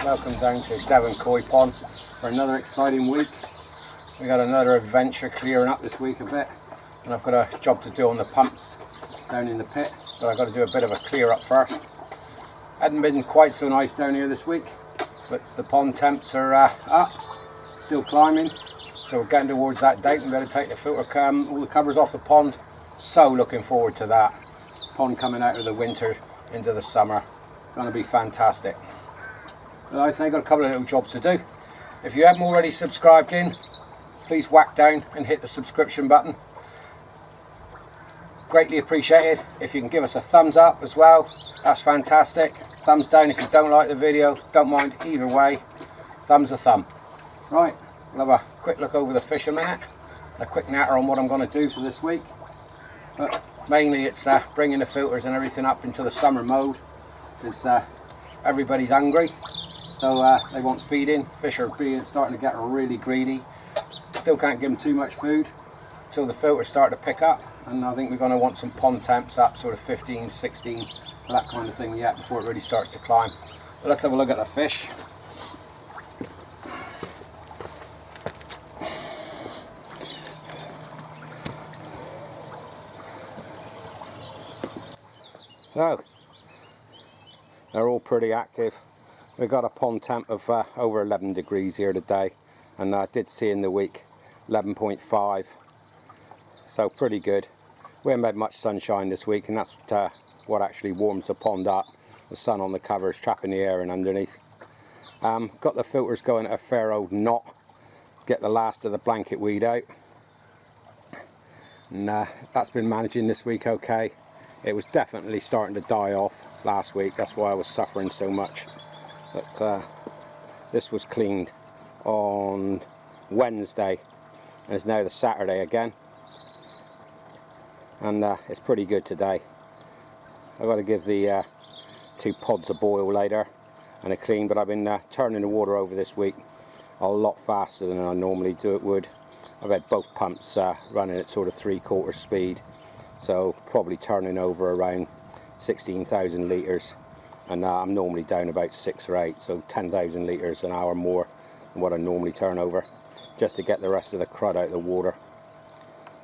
welcome down to Devonkoi pond for another exciting week. We got another adventure clearing up this week a bit, and I've got a job to do on the pumps down in the pit, but I've got to do a bit of a clear up first. Hadn't been quite so nice down here this week, but the pond temps are up, still climbing, so we're getting towards that date. We've got to take the filter all the covers off the pond, so looking forward to that. Pond coming out of the winter into the summer, going to be fantastic. But like I say, I've got a couple of little jobs to do. If you haven't already subscribed in, please whack down and hit the subscription button. Greatly appreciated. If you can give us a thumbs up as well, that's fantastic. Thumbs down if you don't like the video, don't mind either way. Thumbs a thumb. Right, we'll have a quick look over the fish a minute, a quick natter on what I'm going to do for this week. But mainly it's bringing the filters and everything up into the summer mode, because everybody's hungry, so they want feeding. Fish are starting to get really greedy. Still can't give them too much food until the filters start to pick up, and I think we're going to want some pond temps up sort of 15, 16, that kind of thing yet before it really starts to climb. But let's have a look at the fish. So they're all pretty active. We've got a pond temp of over 11 degrees here today, and I did see in the week 11.5, so pretty good. We haven't had much sunshine this week, and that's what actually warms the pond up. The sun on the cover is trapping the air in underneath. Got the filters going at a fair old knot, get the last of the blanket weed out, and that's been managing this week okay. It was definitely starting to die off last week, that's why I was suffering so much. But this was cleaned on Wednesday, and it's now the Saturday again, and it's pretty good today. I've got to give the 2 pods a boil later and a clean, but I've been turning the water over this week a lot faster than I normally would. I've had both pumps running at sort of 3/4 speed, so probably turning over around 16,000 litres, and I'm normally down about 6 or 8, so 10,000 litres an hour more than what I normally turn over, just to get the rest of the crud out of the water.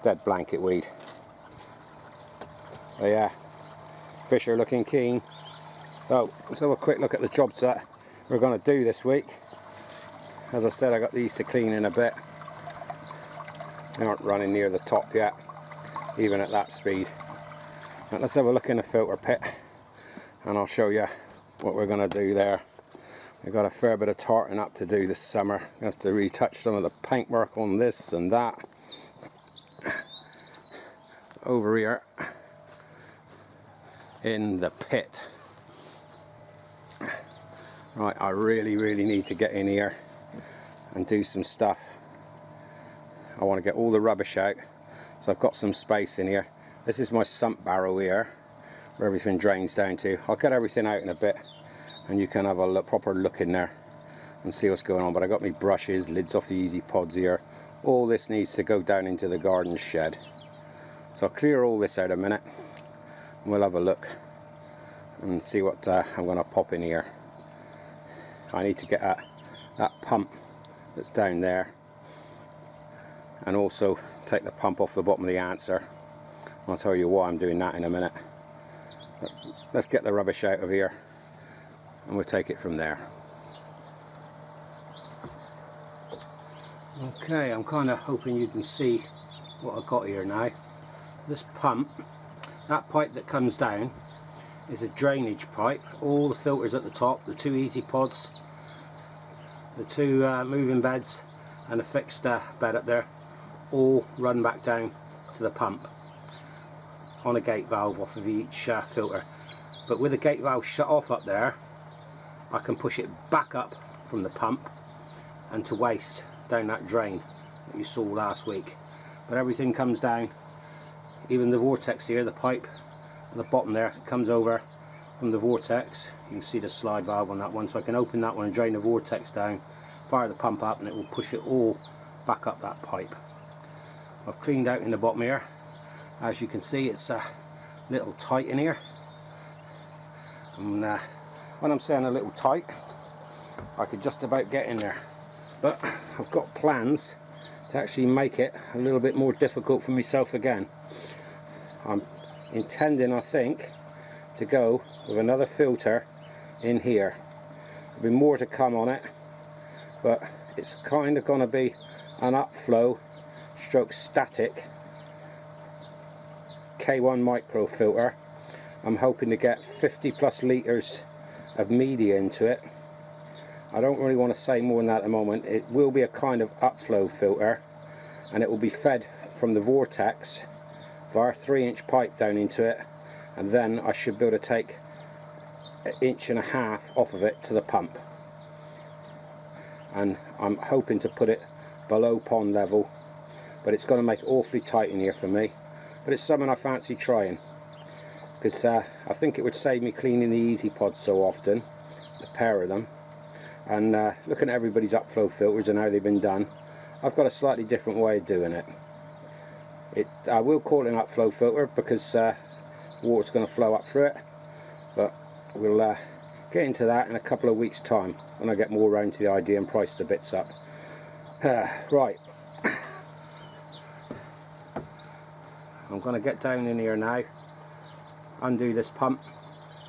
Dead blanket weed. But yeah, fish are looking keen. So let's have a quick look at the jobs that we're going to do this week. As I said, I got these to clean in a bit. They aren't running near the top yet, even at that speed. Now let's have a look in the filter pit, and I'll show you what we're going to do there. We've got a fair bit of tarting up to do this summer. We have to retouch some of the paintwork on this and that. Over here in the pit. Right, I really need to get in here and do some stuff. I want to get all the rubbish out, so I've got some space in here. This is my sump barrel here, where everything drains down to. I'll get everything out in a bit, and you can have a proper look in there and see what's going on. But I got my brushes, lids off the easy pods here. All this needs to go down into the garden shed. So I'll clear all this out a minute, and we'll have a look and see what I'm going to pop in here. I need to get that pump that's down there, and also take the pump off the bottom of the answer. I'll tell you why I'm doing that in a minute. But let's get the rubbish out of here, and we'll take it from there. Okay, I'm kind of hoping you can see what I've got here now. This pump, that pipe that comes down, is a drainage pipe. All the filters at the top, the 2 easy pods, the 2 moving beds, and a fixed bed up there, all run back down to the pump on a gate valve off of each filter. But with the gate valve shut off up there, I can push it back up from the pump and to waste down that drain that you saw last week. But everything comes down, even the vortex here, the pipe at the bottom there, it comes over from the vortex. You can see the slide valve on that one, so I can open that one and drain the vortex down, fire the pump up, and it will push it all back up that pipe. I've cleaned out in the bottom here. As you can see, it's a little tight in here, and when I'm saying a little tight, I could just about get in there. But I've got plans to actually make it a little bit more difficult for myself again. I'm intending, I think, to go with another filter in here. There'll be more to come on it, but it's kind of going to be an upflow stroke static K1 micro filter. I'm hoping to get 50 plus litres of media into it. I don't really want to say more than that at the moment. It will be a kind of upflow filter, and it will be fed from the vortex via a 3-inch pipe down into it, and then I should be able to take 1.5 inches off of it to the pump. And I'm hoping to put it below pond level, but it's going to make it awfully tight in here for me. But it's something I fancy trying, because I think it would save me cleaning the easy pods so often, the pair of them. And looking at everybody's upflow filters and how they've been done, I've got a slightly different way of doing it. I will call it an upflow filter because water's going to flow up through it, but we'll get into that in a couple of weeks' time when I get more around to the idea and price the bits up. Right, I'm going to get down in here now, undo this pump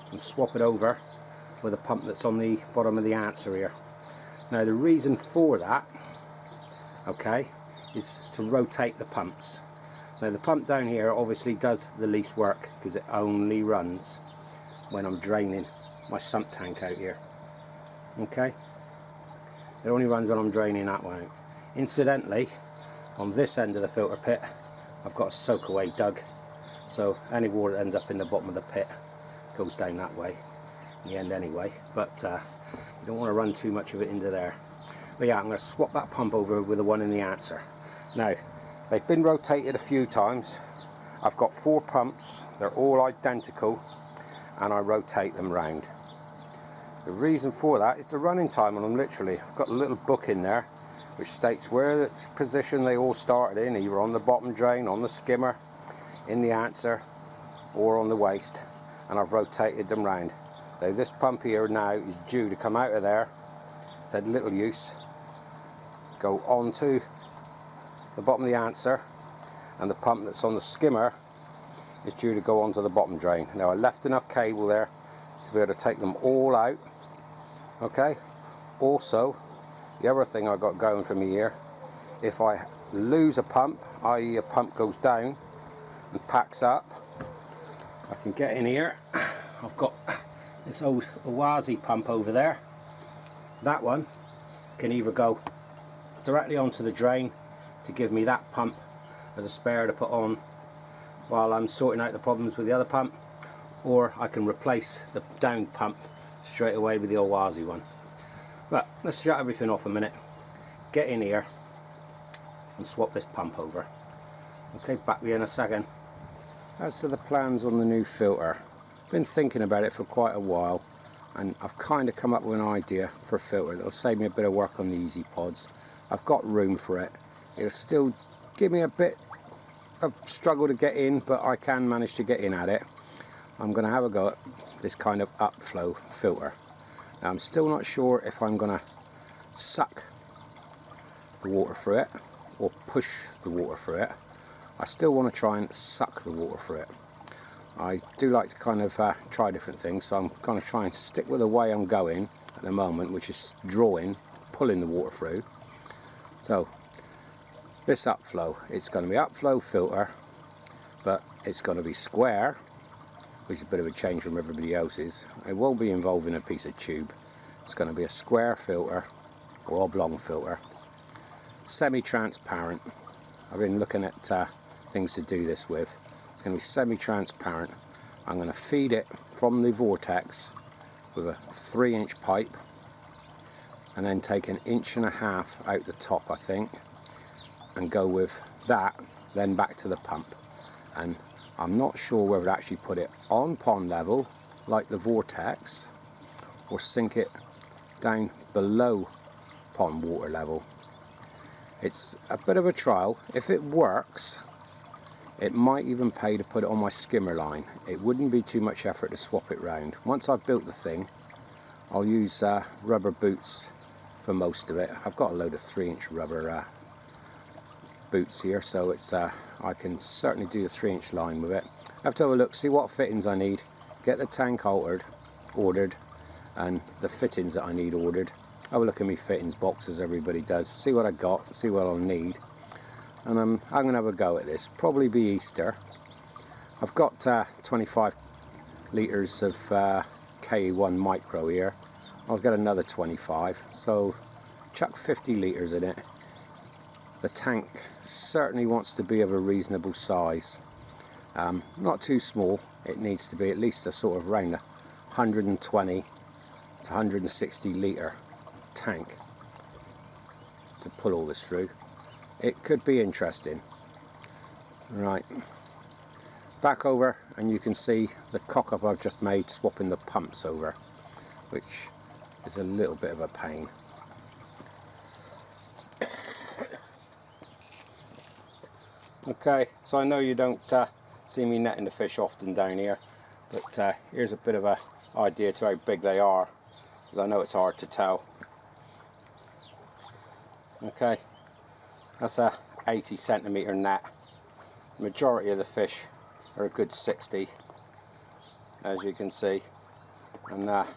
and swap it over with a pump that's on the bottom of the answer here. Now the reason for that, okay, is to rotate the pumps. Now the pump down here obviously does the least work because it only runs when I'm draining my sump tank out here. Okay, it only runs when I'm draining that one out. Incidentally, on this end of the filter pit I've got a soak away dug, so any water that ends up in the bottom of the pit goes down that way in the end anyway, but you don't want to run too much of it into there. But yeah, I'm going to swap that pump over with the one in the answer. Now they've been rotated a few times. I've got 4 pumps, they're all identical, and I rotate them round. The reason for that is the running time on them. Literally, I've got a little book in there which states where the position they all started in, either on the bottom drain, on the skimmer, in the answer, or on the waste, and I've rotated them round. Now this pump here now is due to come out of there. It's had little use, go onto the bottom of the answer, and the pump that's on the skimmer is due to go onto the bottom drain. Now I left enough cable there to be able to take them all out. Okay, also the other thing I got going for me here, if I lose a pump, i.e. a pump goes down and packs up, I can get in here. I've got this old Owazi pump over there. That one can either go directly onto the drain to give me that pump as a spare to put on while I'm sorting out the problems with the other pump, or I can replace the down pump straight away with the Owazi one. But let's shut everything off a minute, get in here and swap this pump over. Okay, back with you in a second. As to the plans on the new filter, I've been thinking about it for quite a while, and I've kind of come up with an idea for a filter that'll save me a bit of work on the easy pods. I've got room for it. It'll still give me a bit of struggle to get in, but I can manage to get in at it. I'm going to have a go at this kind of upflow filter. Now, I'm still not sure if I'm going to suck the water through it or push the water through it. I still want to try and suck the water through it. I do like to kind of try different things, so I'm going to try and stick with the way I'm going at the moment, which is drawing, pulling the water through. So this upflow, it's going to be upflow filter, but it's going to be square, which is a bit of a change from everybody else's. It won't be involving a piece of tube. It's going to be a square filter or oblong filter, semi-transparent. I've been looking at things to do this with. It's going to be semi-transparent. I'm going to feed it from the vortex with a 3-inch pipe, and then take 1.5 inches out the top, I think, and go with that then back to the pump. And I'm not sure whether to actually put it on pond level like the vortex or sink it down below pond water level. It's a bit of a trial. If it works, it might even pay to put it on my skimmer line. It wouldn't be too much effort to swap it round. Once I've built the thing, I'll use rubber boots for most of it. I've got a load of 3-inch rubber boots here, so it's I can certainly do the 3-inch line with it. I have to have a look, see what fittings I need, get the tank ordered, and the fittings that I need ordered. Have a look at my fittings box as everybody does, see what I got, see what I'll need, and I'm going to have a go at this. Probably be Easter. I've got 25 litres of K1 micro here. I'll get another 25, so chuck 50 litres in it. The tank certainly wants to be of a reasonable size, not too small. It needs to be at least a sort of around 120 to 160 litre tank to pull all this through. It could be interesting. Right, back over, and you can see the cock up I've just made swapping the pumps over, which is a little bit of a pain. Okay, so I know you don't see me netting the fish often down here, but here's a bit of an idea to how big they are, because I know it's hard to tell. Okay, that's a 80 centimetre net. The majority of the fish are a good 60, as you can see, and I'm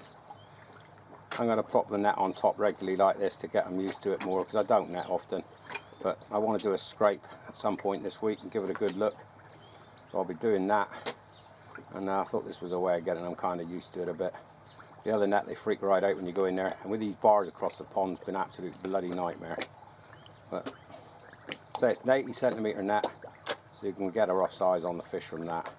going to plop the net on top regularly like this to get them used to it more, because I don't net often. But I want to do a scrape at some point this week and give it a good look, so I'll be doing that. And I thought this was a way of getting them kind of used to it a bit. The other net, they freak right out when you go in there, and with these bars across the pond, it's been an absolute bloody nightmare. But say it's an 80 centimetre net, so you can get a rough size on the fish from that.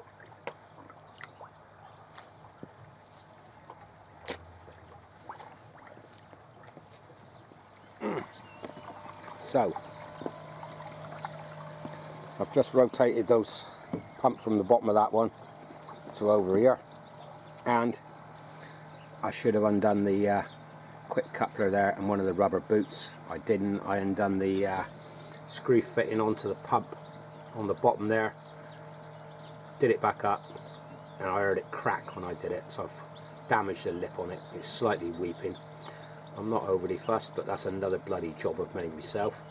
So I've just rotated those pumps from the bottom of that one to over here, and I should have undone the quick coupler there and one of the rubber boots. I didn't. I undone the screw fitting onto the pump on the bottom there, did it back up, and I heard it crack when I did it, so I've damaged the lip on it. It's slightly weeping. I'm not overly fussed, but that's another bloody job I've made myself.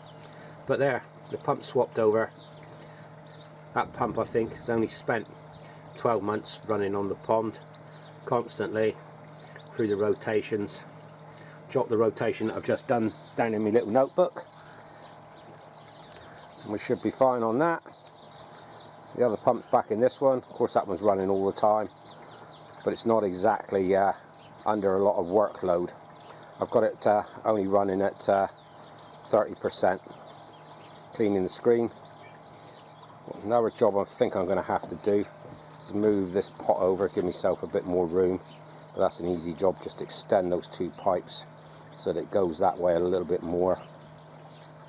But there, the pump swapped over. That pump, I think, has only spent 12 months running on the pond constantly through the rotations. Jot the rotation that I've just done down in my little notebook, and we should be fine on that. The other pump's back in this one. Of course, that one's running all the time, but it's not exactly under a lot of workload. I've got it only running at 30%. Cleaning the screen. Another job I think I'm going to have to do is move this pot over, give myself a bit more room. But that's an easy job, just extend those two pipes so that it goes that way a little bit more.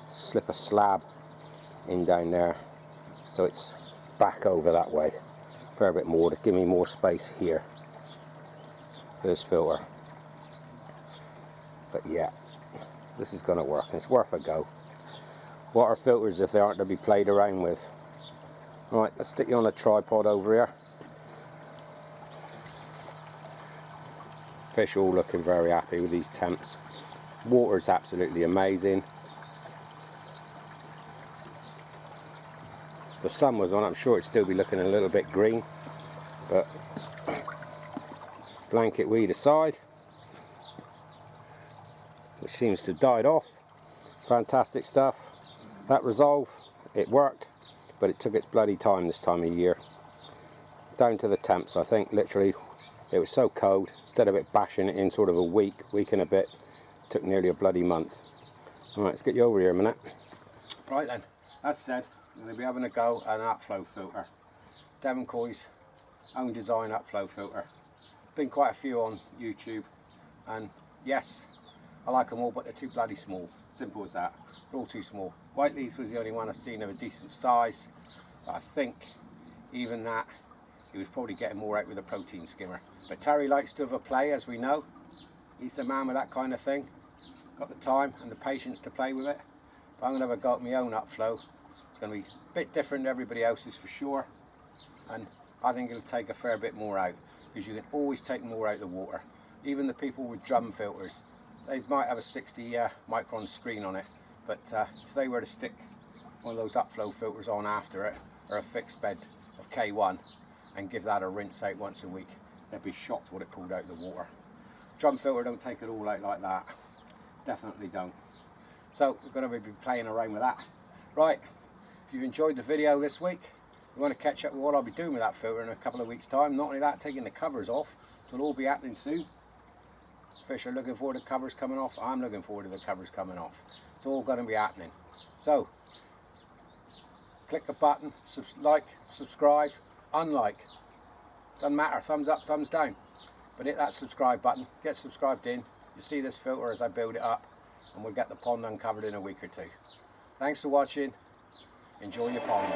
Slip a slab in down there so it's back over that way a fair bit more to give me more space here for this filter. But yeah, this is going to work, and it's worth a go. Water filters, if they aren't to be played around with. Right, let's stick you on a tripod over here. Fish all looking very happy with these temps. Water's absolutely amazing. If the sun was on, I'm sure it'd still be looking a little bit green, but blanket weed aside, which seems to have died off. Fantastic stuff. That resolve, it worked, but it took its bloody time this time of year. Down to the temps, I think, literally. It was so cold, instead of it bashing it in sort of a week and a bit, it took nearly a bloody month. Alright, let's get you over here a minute. Right then, as said, I'm going to be having a go at an upflow filter. Devonkoi's own design upflow filter. Been quite a few on YouTube, and yes, I like them all, but they're too bloody small. Simple as that. They're all too small. Whiteley's was the only one I've seen of a decent size, but I think even that, he was probably getting more out with a protein skimmer. But Terry likes to have a play, as we know. He's the man with that kind of thing. Got the time and the patience to play with it. But I'm going to have a go at my own upflow. It's going to be a bit different than everybody else's for sure, and I think it'll take a fair bit more out, because you can always take more out of the water. even the people with drum filters, they might have a 60 micron screen on it, but if they were to stick one of those upflow filters on after it, or a fixed bed of K1, and give that a rinse out once a week, they'd be shocked what it pulled out of the water. Drum filter don't take it all out like that, definitely don't. So we're going to be playing around with that. Right, if you've enjoyed the video this week, you want to catch up with what I'll be doing with that filter in a couple of weeks time. Not only that, taking the covers off, it'll all be happening soon. Fish are looking forward to covers coming off, I'm looking forward to the covers coming off. It's all going to be happening. So click the button, like, subscribe, unlike, doesn't matter, thumbs up, thumbs down, but hit that subscribe button, get subscribed in. You see this filter as I build it up, and we'll get the pond uncovered in a week or two. Thanks for watching, enjoy your pond.